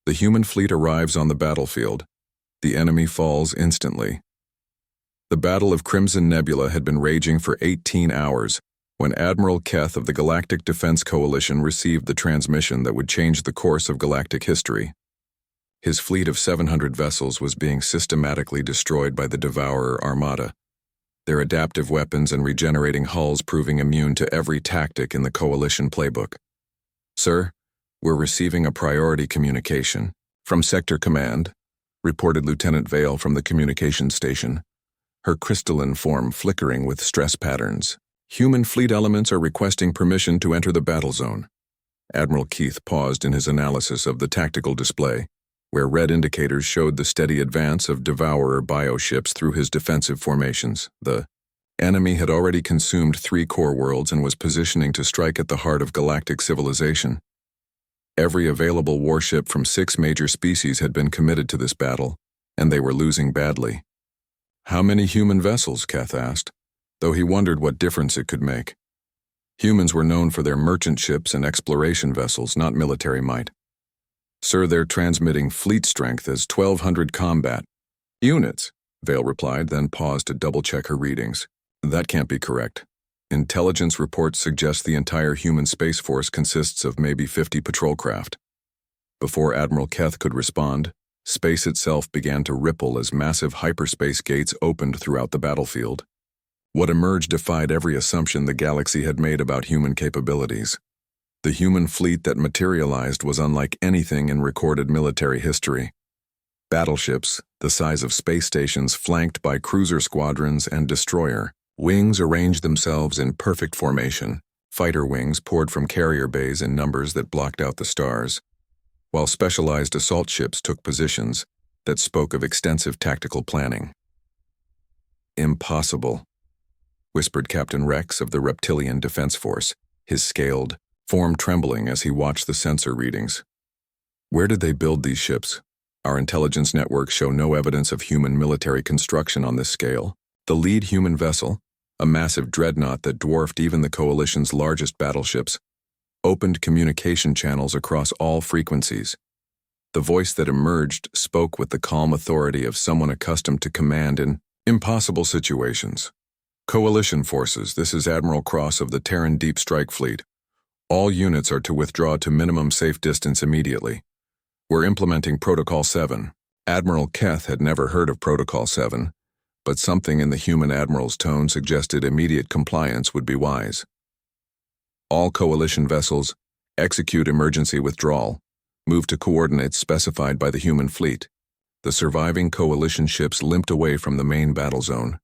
The human fleet arrives on the battlefield. The enemy falls instantly. The Battle of Crimson Nebula had been raging for 18 hours when Admiral Keth of the Galactic Defense Coalition received the transmission that would change the course of galactic history. His fleet of 700 vessels was being systematically destroyed by the Devourer Armada, their adaptive weapons and regenerating hulls proving immune to every tactic in the Coalition playbook. "Sir, we're receiving a priority communication from Sector Command," reported Lieutenant Vale from the communication station, her crystalline form flickering with stress patterns. "Human fleet elements are requesting permission to enter the battle zone." Admiral Keith paused in his analysis of the tactical display, where red indicators showed the steady advance of Devourer bioships through his defensive formations. The enemy had already consumed 3 core worlds and was positioning to strike at the heart of galactic civilization. Every available warship from 6 major species had been committed to this battle, and they were losing badly. "How many human vessels?" Keth asked, though he wondered what difference it could make. Humans were known for their merchant ships and exploration vessels, not military might. "Sir, they're transmitting fleet strength as 1,200 combat units," Vale replied, then paused to double-check her readings. "That can't be correct. Intelligence reports suggest the entire human space force consists of maybe 50 patrol craft." Before Admiral Keth could respond, space itself began to ripple as massive hyperspace gates opened throughout the battlefield. What emerged defied every assumption the galaxy had made about human capabilities. The human fleet that materialized was unlike anything in recorded military history. Battleships, the size of space stations flanked by cruiser squadrons and destroyer wings arranged themselves in perfect formation. Fighter wings poured from carrier bays in numbers that blocked out the stars, while specialized assault ships took positions that spoke of extensive tactical planning. "Impossible," whispered Captain Rex of the Reptilian Defense Force, his scaled form trembling as he watched the sensor readings. "Where did they build these ships? Our intelligence networks show no evidence of human military construction on this scale." The lead human vessel, a massive dreadnought that dwarfed even the Coalition's largest battleships, opened communication channels across all frequencies. The voice that emerged spoke with the calm authority of someone accustomed to command in impossible situations. "Coalition forces, this is Admiral Cross of the Terran Deep Strike Fleet. All units are to withdraw to minimum safe distance immediately. We're implementing Protocol 7. Admiral Keth had never heard of Protocol 7, but something in the human admiral's tone suggested immediate compliance would be wise. "All Coalition vessels, execute emergency withdrawal. Move to coordinates specified by the human fleet." The surviving Coalition ships limped away from the main battle zone.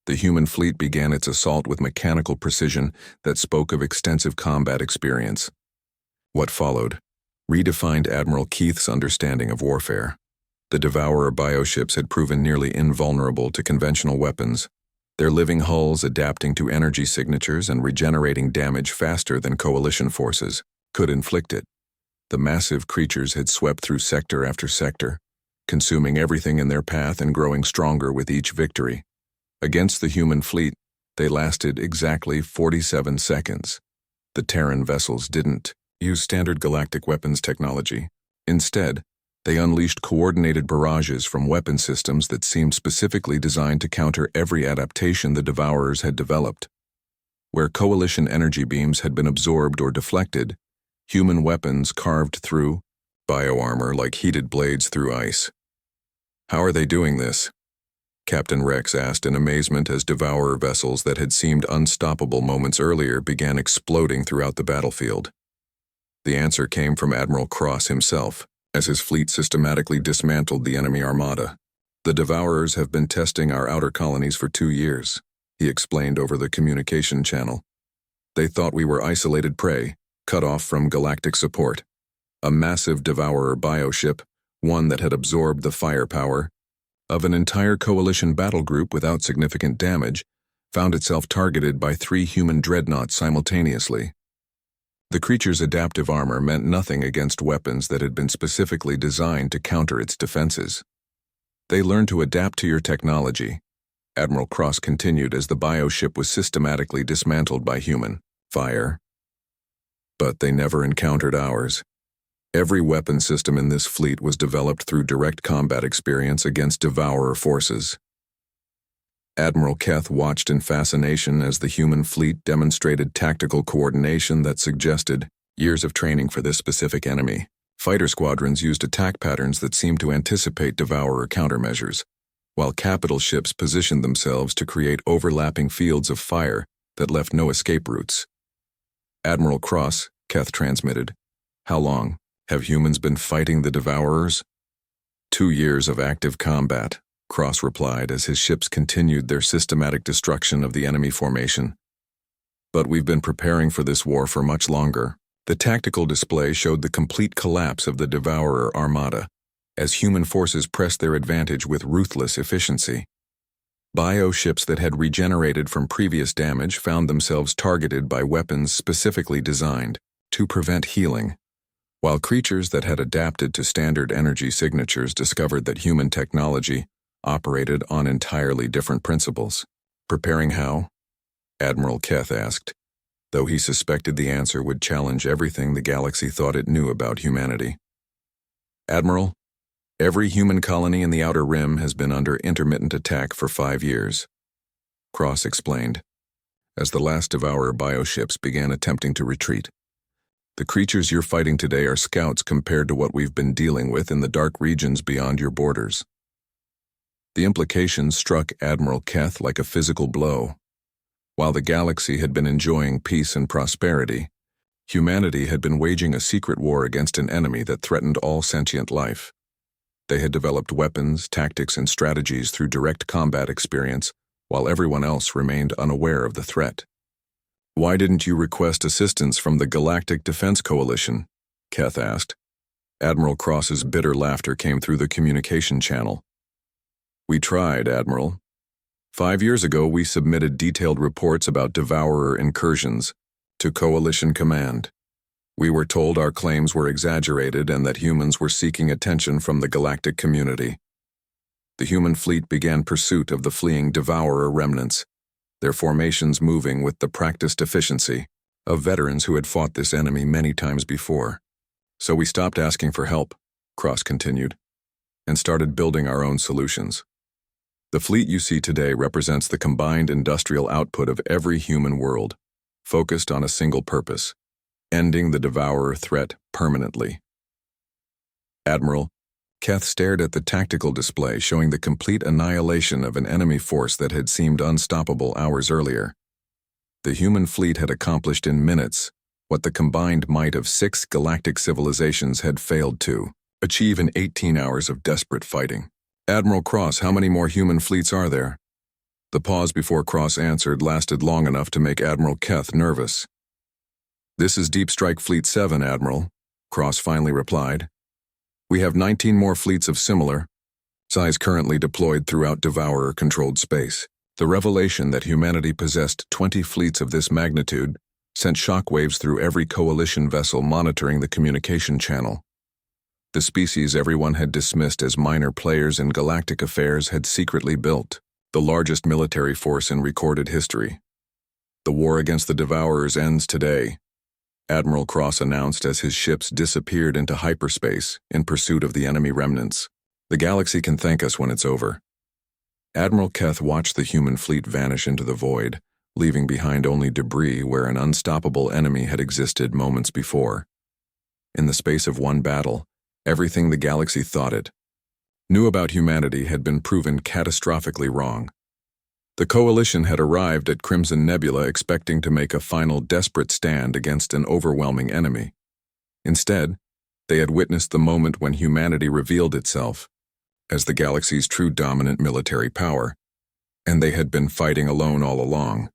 The human fleet began its assault with mechanical precision that spoke of extensive combat experience. What followed redefined Admiral Keith's understanding of warfare. The Devourer bioships had proven nearly invulnerable to conventional weapons, their living hulls adapting to energy signatures and regenerating damage faster than Coalition forces could inflict it. The massive creatures had swept through sector after sector, consuming everything in their path and growing stronger with each victory. Against the human fleet, they lasted exactly 47 seconds. The Terran vessels didn't use standard galactic weapons technology. Instead, they unleashed coordinated barrages from weapon systems that seemed specifically designed to counter every adaptation the Devourers had developed. Where Coalition energy beams had been absorbed or deflected, human weapons carved through bioarmor like heated blades through ice. "How are they doing this?" Captain Rex asked in amazement as Devourer vessels that had seemed unstoppable moments earlier began exploding throughout the battlefield. The answer came from Admiral Cross himself, as his fleet systematically dismantled the enemy armada. "The Devourers have been testing our outer colonies for 2 years, he explained over the communication channel. They thought we were isolated prey, cut off from galactic support. A massive Devourer bioship, one that had absorbed the firepower of an entire Coalition battle group without significant damage, found itself targeted by 3 human dreadnoughts simultaneously. The creature's adaptive armor meant nothing against weapons that had been specifically designed to counter its defenses. They learned to adapt to your technology," Admiral Cross continued as the bioship was systematically dismantled by human fire. "But they never encountered ours. Every weapon system in this fleet was developed through direct combat experience against Devourer forces. Admiral Keth watched in fascination as the human fleet demonstrated tactical coordination that suggested years of training for this specific enemy. Fighter squadrons used attack patterns that seemed to anticipate Devourer countermeasures, while capital ships positioned themselves to create overlapping fields of fire that left no escape routes. "Admiral Cross," Keth transmitted, "how long have humans been fighting the Devourers?" 2 years of active combat," Cross replied as his ships continued their systematic destruction of the enemy formation. "But we've been preparing for this war for much longer." The tactical display showed the complete collapse of the Devourer armada, as human forces pressed their advantage with ruthless efficiency. Bioships that had regenerated from previous damage found themselves targeted by weapons specifically designed to prevent healing, while creatures that had adapted to standard energy signatures discovered that human technology operated on entirely different principles. "Preparing how?" Admiral Keth asked, though he suspected the answer would challenge everything the galaxy thought it knew about humanity. "Admiral, every human colony in the Outer Rim has been under intermittent attack for 5 years," Cross explained, as the last Devourer bioships began attempting to retreat. "The creatures you're fighting today are scouts compared to what we've been dealing with in the dark regions beyond your borders." The implication struck Admiral Keth like a physical blow. While the galaxy had been enjoying peace and prosperity, humanity had been waging a secret war against an enemy that threatened all sentient life. They had developed weapons, tactics, and strategies through direct combat experience, while everyone else remained unaware of the threat. "Why didn't you request assistance from the Galactic Defense Coalition?" Keth asked. Admiral Cross's bitter laughter came through the communication channel. "We tried, Admiral. 5 years ago, we submitted detailed reports about Devourer incursions to Coalition Command. We were told our claims were exaggerated and that humans were seeking attention from the galactic community. The human fleet began pursuit of the fleeing Devourer remnants, their formations moving with the practiced efficiency of veterans who had fought this enemy many times before. So we stopped asking for help," Cross continued, "and started building our own solutions. The fleet you see today represents the combined industrial output of every human world, focused on a single purpose: ending the Devourer threat permanently." Admiral Keth stared at the tactical display showing the complete annihilation of an enemy force that had seemed unstoppable hours earlier. The human fleet had accomplished in minutes what the combined might of 6 galactic civilizations had failed to achieve in 18 hours of desperate fighting. "Admiral Cross, how many more human fleets are there?" The pause before Cross answered lasted long enough to make Admiral Keth nervous. "This is Deep Strike Fleet 7, Admiral," Cross finally replied. "We have 19 more fleets of similar size currently deployed throughout Devourer-controlled space." The revelation that humanity possessed 20 fleets of this magnitude sent shockwaves through every coalition vessel monitoring the communication channel. The species everyone had dismissed as minor players in galactic affairs had secretly built the largest military force in recorded history. "The war against the Devourers ends today," Admiral Cross announced as his ships disappeared into hyperspace in pursuit of the enemy remnants. "The galaxy can thank us when it's over." Admiral Keth watched the human fleet vanish into the void, leaving behind only debris where an unstoppable enemy had existed moments before. In the space of one battle, everything the galaxy thought it knew about humanity had been proven catastrophically wrong. The Coalition had arrived at Crimson Nebula expecting to make a final desperate stand against an overwhelming enemy. Instead, they had witnessed the moment when humanity revealed itself as the galaxy's true dominant military power, and they had been fighting alone all along.